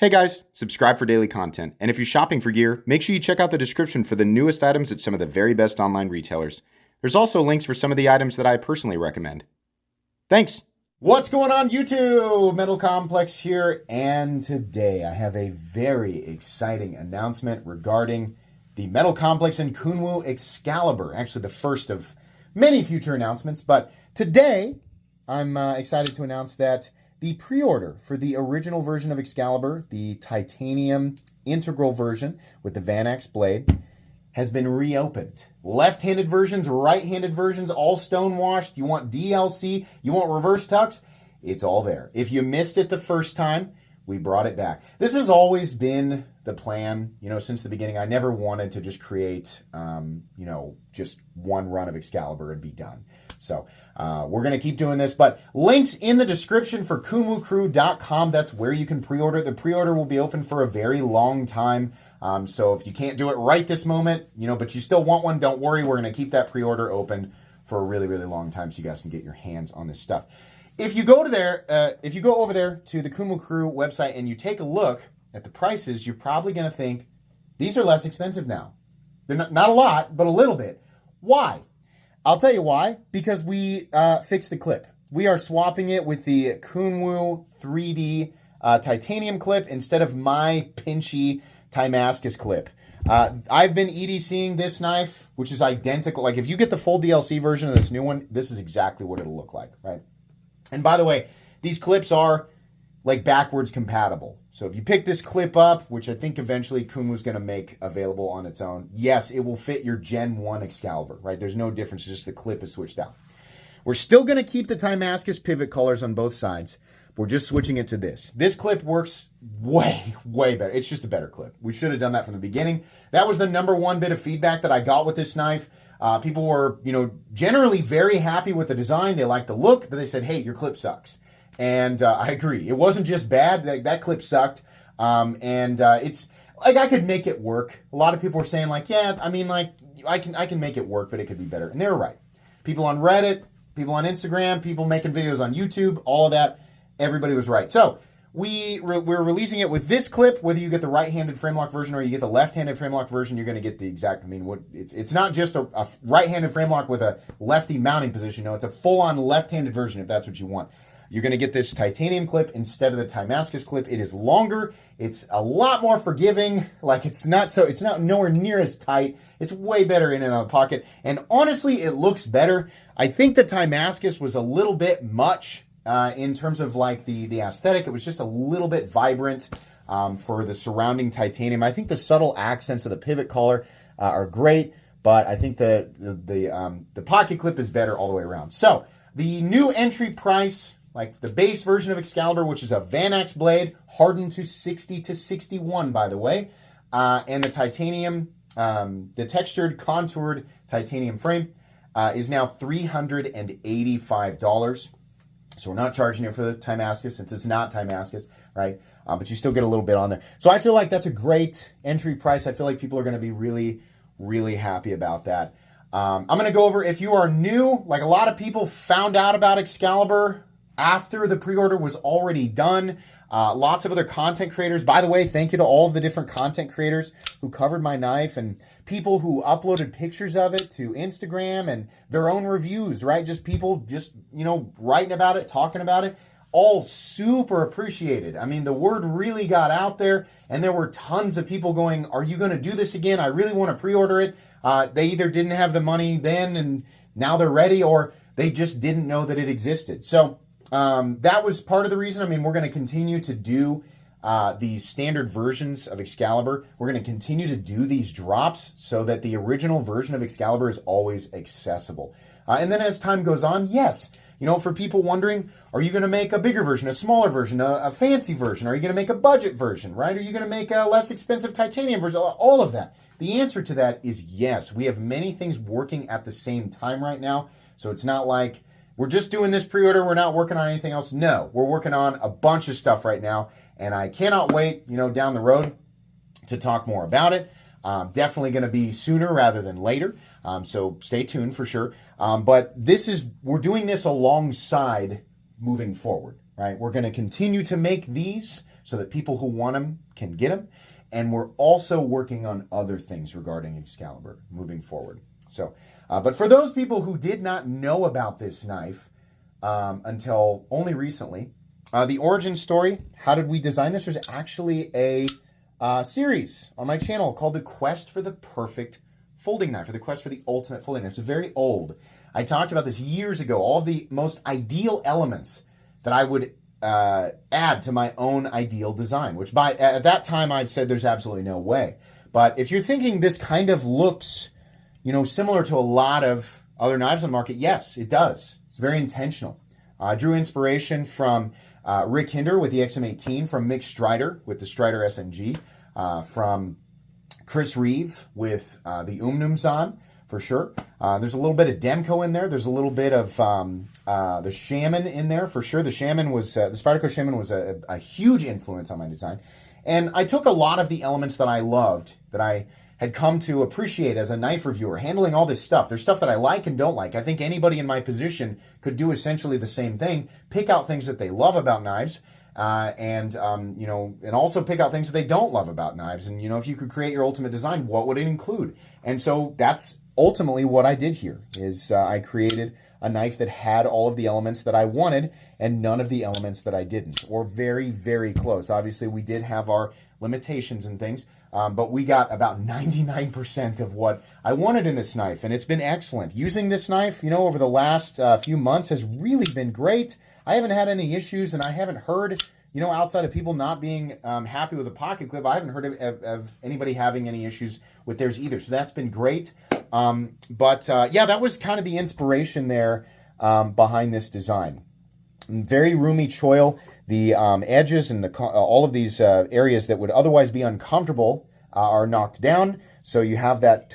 Hey guys, subscribe for daily content. And if you're shopping for gear, make sure you check out the description for the newest items at some of the very best online retailers. There's also links for some of the items that I personally recommend. Thanks! What's going on, YouTube? Metal Complex here, and today I have a very exciting announcement regarding the Metal Complex and Kunwu Excalibur. Actually, the first of many future announcements, but today I'm excited to announce that the pre-order for the original version of Excalibur, the titanium integral version with the Vanax blade, has been reopened. Left-handed versions, right-handed versions, all stonewashed. You want DLC, you want reverse tux, it's all there. If you missed it the first time, we brought it back. This has always been the plan, since the beginning. I never wanted to just create, just one run of Excalibur and be done. So we're going to keep doing this, but links in the description for kunwucrew.com. That's where you can pre-order. The pre-order will be open for a very long time. So if you can't do it right this moment, but you still want one, don't worry. We're going to keep that pre-order open for a really, really long time so you guys can get your hands on this stuff. If you go over there to the Kunwu Crew website and you take a look at the prices, you're probably going to think these are less expensive now. They're not a lot, but a little bit. Why? I'll tell you why. Because we fixed the clip. We are swapping it with the Kunwu 3D titanium clip instead of my pinchy Timascus clip. I've been EDCing this knife, which is identical. Like if you get the full DLC version of this new one, this is exactly what it'll look like, right? And by the way, these clips are like backwards compatible. So if you pick this clip up, which I think eventually Kunwu's going to make available on its own, yes, it will fit your Gen 1 Excalibur, right? There's no difference, just the clip is switched out. We're still going to keep the Timascus pivot colors on both sides. We're just switching it to this. This clip works way, way better. It's just a better clip. We should have done that from the beginning. That was the #1 bit of feedback that I got with this knife. People were, generally very happy with the design. They liked the look, but they said, hey, your clip sucks. And I agree. It wasn't just bad. That clip sucked. It's like I could make it work. A lot of people were saying like, yeah, I can make it work, but it could be better. And they were right. People on Reddit, people on Instagram, people making videos on YouTube, all of that, everybody was right. So we're releasing it with this clip. Whether you get the right-handed frame lock version or you get the left-handed frame lock version, you're going to get the exact. It's not just a right-handed frame lock with a lefty mounting position. No, it's a full-on left-handed version if that's what you want. You're going to get this titanium clip instead of the Timascus clip. It is longer. It's a lot more forgiving. Like it's not nowhere near as tight. It's way better in and out of the pocket. And honestly, it looks better. I think the Timascus was a little bit much in terms of like the aesthetic. It was just a little bit vibrant for the surrounding titanium. I think the subtle accents of the pivot collar are great, but I think the pocket clip is better all the way around. So the new entry price, like the base version of Excalibur, which is a Vanax blade, hardened to 60 to 61, by the way, and the titanium, the textured, contoured titanium frame is now $385. So we're not charging it for the Timascus since it's not Timascus, right? But you still get a little bit on there. So I feel like that's a great entry price. I feel like people are going to be really, really happy about that. I'm going to go over, if you are new, like a lot of people found out about Excalibur after the pre-order was already done. Lots of other content creators. By the way, thank you to all of the different content creators who covered my knife and people who uploaded pictures of it to Instagram and their own reviews, right? Just people writing about it, talking about it. All super appreciated. I mean, the word really got out there and there were tons of people going, are you going to do this again? I really want to pre-order it. They either didn't have the money then and now they're ready, or they just didn't know that it existed. So that was part of the reason. We're going to continue to do these standard versions of Excalibur. We're going to continue to do these drops so that the original version of Excalibur is always accessible. And then as time goes on, yes, for people wondering, are you going to make a bigger version, a smaller version, a fancy version? Are you going to make a budget version, right? Are you going to make a less expensive titanium version? All of that. The answer to that is yes. We have many things working at the same time right now. So it's not like we're just doing this pre-order, we're not working on anything else. No, we're working on a bunch of stuff right now, and I cannot wait, down the road to talk more about it. Definitely going to be sooner rather than later, so stay tuned for sure. But we're doing this alongside moving forward, right? We're going to continue to make these so that people who want them can get them. And we're also working on other things regarding Excalibur moving forward. So, but for those people who did not know about this knife until only recently, the origin story, how did we design this? There's actually a series on my channel called The Quest for the Perfect Folding Knife, or The Quest for the Ultimate Folding Knife. It's very old. I talked about this years ago, all the most ideal elements that I would add to my own ideal design, which at that time I said there's absolutely no way. But if you're thinking this kind of looks, similar to a lot of other knives on the market, yes, it does. It's very intentional. I drew inspiration from Rick Hinder with the XM18, from Mick Strider with the Strider SNG, from Chris Reeve with the Umnumzan, for sure. There's a little bit of Demko in there. There's a little bit of the Shaman in there, for sure. The Shaman was, the Spyderco Shaman was a huge influence on my design. And I took a lot of the elements that I loved, that I had come to appreciate as a knife reviewer, handling all this stuff. There's stuff that I like and don't like. I think anybody in my position could do essentially the same thing, pick out things that they love about knives, and also pick out things that they don't love about knives. And, if you could create your ultimate design, what would it include? And so that's ultimately what I did here, is I created a knife that had all of the elements that I wanted and none of the elements that I didn't, or very, very close. Obviously, we did have our limitations and things, but we got about 99% of what I wanted in this knife, and it's been excellent. Using this knife, over the last few months has really been great. I haven't had any issues, and I haven't heard, outside of people not being happy with the pocket clip, I haven't heard of anybody having any issues with theirs either. So that's been great. Yeah, that was kind of the inspiration there behind this design. Very roomy choil. The edges and all of these areas that would otherwise be uncomfortable are knocked down. So you have that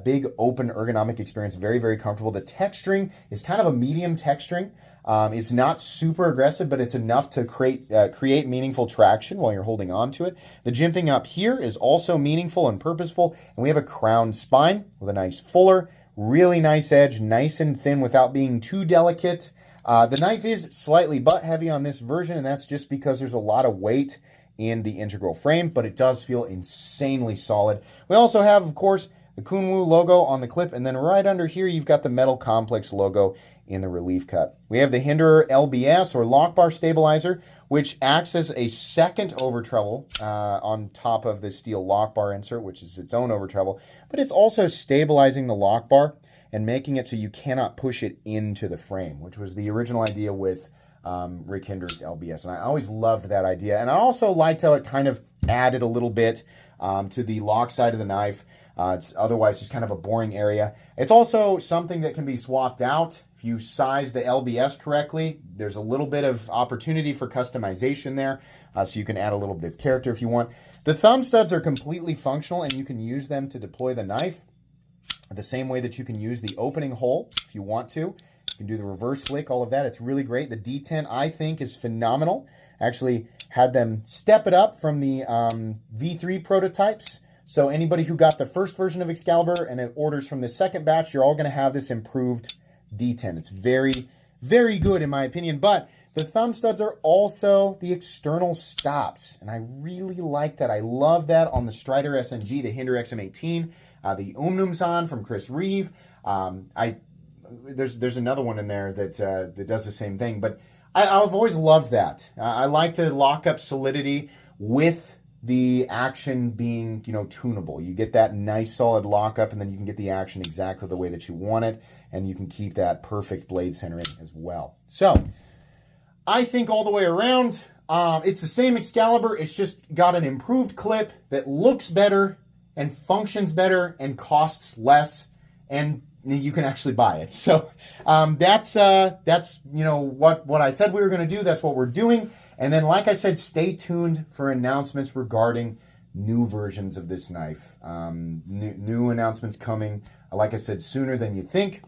big open ergonomic experience, very, very comfortable. The texturing is kind of a medium texturing. It's not super aggressive, but it's enough to create meaningful traction while you're holding on to it. The jimping up here is also meaningful and purposeful, and we have a crowned spine with a nice fuller, really nice edge, nice and thin without being too delicate. The knife is slightly butt heavy on this version, and that's just because there's a lot of weight in the integral frame, but it does feel insanely solid. We also have, of course, the Kunwu logo on the clip, and then right under here you've got the Metal Complex logo in the relief cut. We have the Hinder LBS, or lock bar stabilizer, which acts as a second over treble on top of the steel lock bar insert, which is its own over treble, but it's also stabilizing the lock bar and making it so you cannot push it into the frame, which was the original idea with Rick Hinder's LBS. And I always loved that idea. And I also liked how it kind of added a little bit to the lock side of the knife. It's otherwise just kind of a boring area. It's also something that can be swapped out. If you size the LBS correctly, there's a little bit of opportunity for customization there. So you can add a little bit of character if you want. The thumb studs are completely functional, and you can use them to deploy the knife the same way that you can use the opening hole if you want to. You can do the reverse flick, all of that. It's really great. The D10, I think, is phenomenal. Actually had them step it up from the V3 prototypes. So anybody who got the first version of Excalibur and it orders from the second batch, you're all going to have this improved D10. It's very, very good in my opinion. But the thumb studs are also the external stops, and I really like that. I love that on the Strider SNG, the Hinder XM18, the Umnumzan from Chris Reeve. There's another one in there that does the same thing, but I've always loved that. I like the lockup solidity with the action being, tunable. You get that nice solid lockup, and then you can get the action exactly the way that you want it, and you can keep that perfect blade centering as well. So I think all the way around, it's the same Excalibur. It's just got an improved clip that looks better and functions better and costs less, and you can actually buy it. So that's what I said we were going to do. That's what we're doing. And then, like I said, stay tuned for announcements regarding new versions of this knife. New announcements coming, like I said, sooner than you think.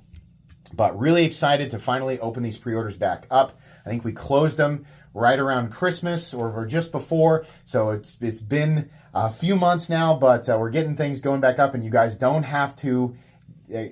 But really excited to finally open these pre-orders back up. I think we closed them right around Christmas or just before. So it's been a few months now, but we're getting things going back up, and you guys don't have to.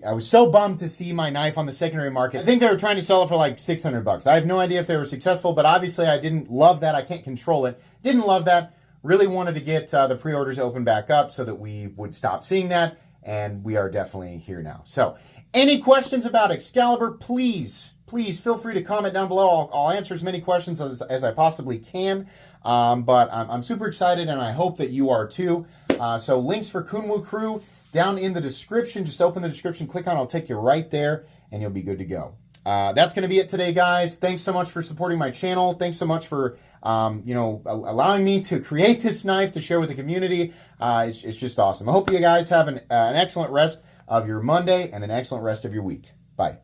I was so bummed to see my knife on the secondary market. I think they were trying to sell it for like $600. I have no idea if they were successful, but obviously I didn't love that. I can't control it. Didn't love that. Really wanted to get the pre-orders open back up so that we would stop seeing that, and we are definitely here now. So, any questions about Excalibur, please feel free to comment down below. I'll answer as many questions as I possibly can, but I'm super excited, and I hope that you are too. So links for Kunwu Crew down in the description. Just open the description, click on it, I'll take you right there, and you'll be good to go. That's going to be it today, guys. Thanks so much for supporting my channel. Thanks so much for allowing me to create this knife to share with the community. It's just awesome. I hope you guys have an excellent rest of your Monday and an excellent rest of your week. Bye.